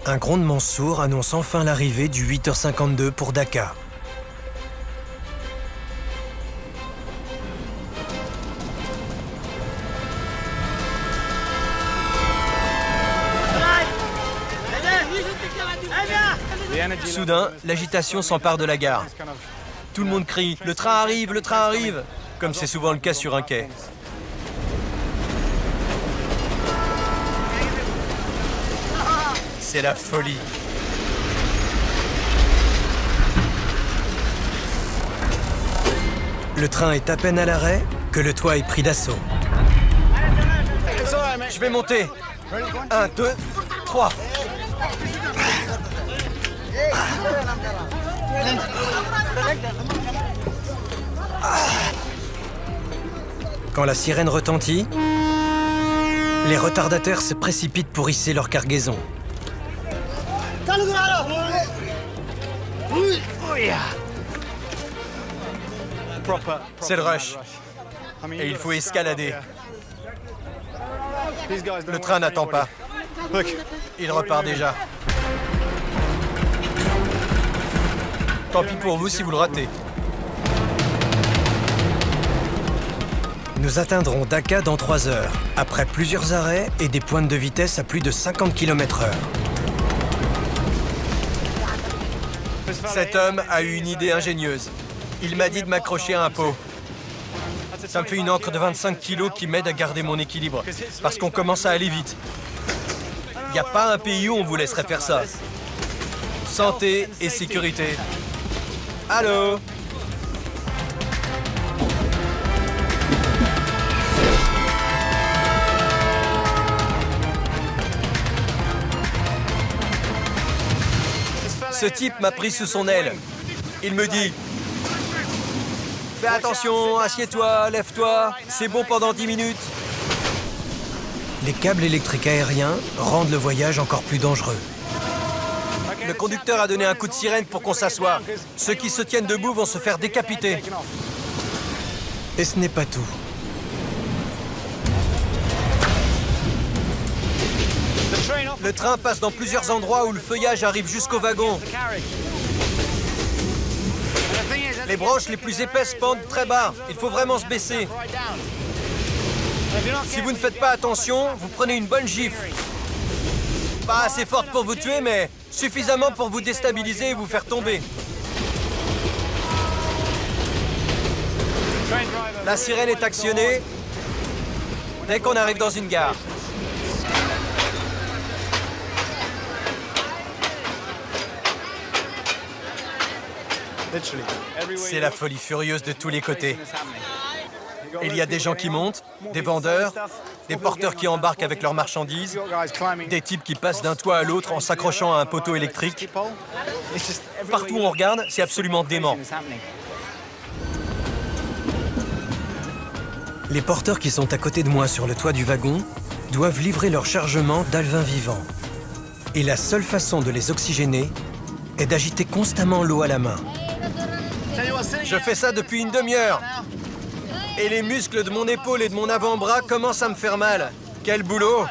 Un grondement sourd annonce enfin l'arrivée du 8h52 pour Dakar. Soudain, l'agitation s'empare de la gare. Tout le monde crie « Le train arrive, le train arrive !» comme c'est souvent le cas sur un quai. C'est la folie. Le train est à peine à l'arrêt que le toit est pris d'assaut. Je vais monter. 1, 2, 3. Quand la sirène retentit, les retardataires se précipitent pour hisser leur cargaison. C'est le rush. Et il faut escalader. Le train n'attend pas. Il repart déjà. Tant pis pour vous si vous le ratez. Nous atteindrons Dakar dans 3 heures, après plusieurs arrêts et des pointes de vitesse à plus de 50 km/h. Cet homme a eu une idée ingénieuse. Il m'a dit de m'accrocher à un pot. Ça me fait une ancre de 25 kilos qui m'aide à garder mon équilibre, parce qu'on commence à aller vite. Il n'y a pas un pays où on vous laisserait faire ça. Santé et sécurité. Allô ? Ce type m'a pris sous son aile. Il me dit « Fais attention, assieds-toi, lève-toi, c'est bon pendant 10 minutes. » Les câbles électriques aériens rendent le voyage encore plus dangereux. Le conducteur a donné un coup de sirène pour qu'on s'assoie. Ceux qui se tiennent debout vont se faire décapiter. Et ce n'est pas tout. Le train passe dans plusieurs endroits où le feuillage arrive jusqu'au wagon. Les branches les plus épaisses pendent très bas. Il faut vraiment se baisser. Si vous ne faites pas attention, vous prenez une bonne gifle. Pas assez forte pour vous tuer, mais suffisamment pour vous déstabiliser et vous faire tomber. La sirène est actionnée dès qu'on arrive dans une gare. C'est la folie furieuse de tous les côtés. Il y a des gens qui montent, des vendeurs, des porteurs qui embarquent avec leurs marchandises, des types qui passent d'un toit à l'autre en s'accrochant à un poteau électrique. Partout où on regarde, c'est absolument dément. Les porteurs qui sont à côté de moi sur le toit du wagon doivent livrer leur chargement d'alevins vivants. Et la seule façon de les oxygéner est d'agiter constamment l'eau à la main. Je fais ça depuis une demi-heure. Et les muscles de mon épaule et de mon avant-bras commencent à me faire mal. Quel boulot!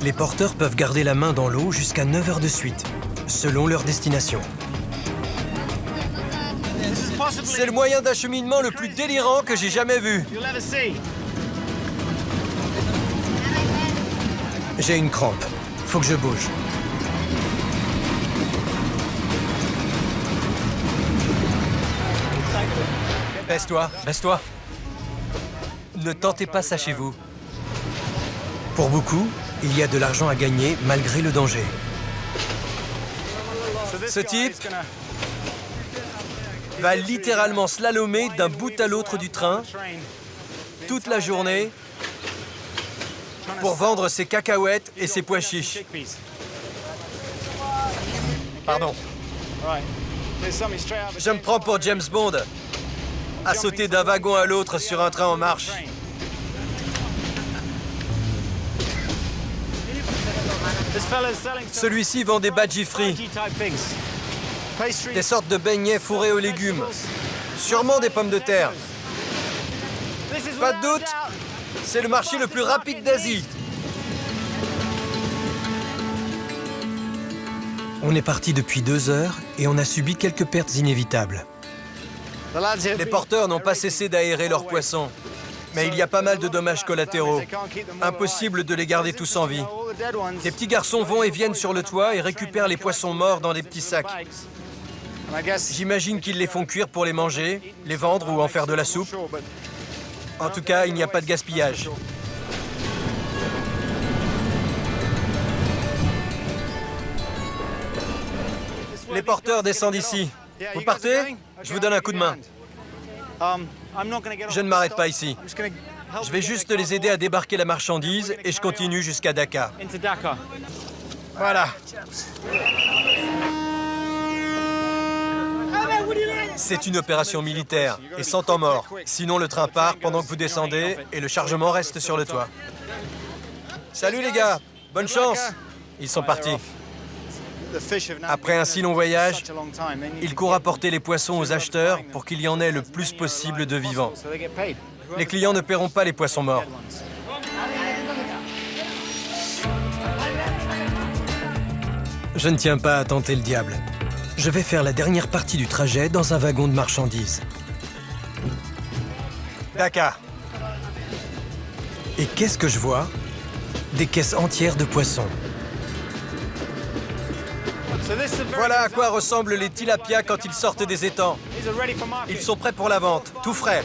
Les porteurs peuvent garder la main dans l'eau jusqu'à 9 heures de suite, selon leur destination. C'est le moyen d'acheminement le plus délirant que j'ai jamais vu. J'ai une crampe. Faut que je bouge. Baisse-toi, baisse-toi. Ne tentez pas ça chez vous. Pour beaucoup, il y a de l'argent à gagner malgré le danger. Ce type va littéralement slalomer d'un bout à l'autre du train toute la journée pour vendre ses cacahuètes et ses pois chiches. Pardon. Je me prends pour James Bond, à sauter d'un wagon à l'autre sur un train en marche. Celui-ci vend des bhaji frits, des sortes de beignets fourrés aux légumes, sûrement des pommes de terre. Pas de doute, c'est le marché le plus rapide d'Asie. On est parti depuis 2 heures et on a subi quelques pertes inévitables. Les porteurs n'ont pas cessé d'aérer leurs poissons. Mais il y a pas mal de dommages collatéraux. Impossible de les garder tous en vie. Des petits garçons vont et viennent sur le toit et récupèrent les poissons morts dans des petits sacs. J'imagine qu'ils les font cuire pour les manger, les vendre ou en faire de la soupe. En tout cas, il n'y a pas de gaspillage. Les porteurs descendent ici. Vous partez? Je vous donne un coup de main. Je ne m'arrête pas ici. Je vais juste les aider à débarquer la marchandise et je continue jusqu'à Dakar. Voilà. C'est une opération militaire et sans temps mort. Sinon, le train part pendant que vous descendez et le chargement reste sur le toit. Salut les gars, bonne chance. Ils sont partis. Après un si long voyage, il court apporter les poissons aux acheteurs pour qu'il y en ait le plus possible de vivants. Les clients ne paieront pas les poissons morts. Je ne tiens pas à tenter le diable. Je vais faire la dernière partie du trajet dans un wagon de marchandises. Dakar. Et qu'est-ce que je vois? Des caisses entières de poissons. Voilà à quoi ressemblent les tilapias quand ils sortent des étangs. Ils sont prêts pour la vente, tout frais.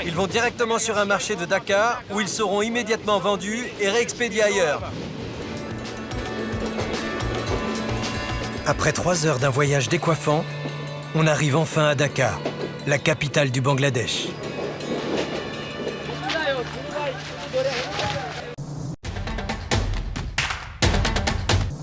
Ils vont directement sur un marché de Dakar où ils seront immédiatement vendus et réexpédiés ailleurs. Après 3 heures d'un voyage décoiffant, on arrive enfin à Dakar, la capitale du Bangladesh.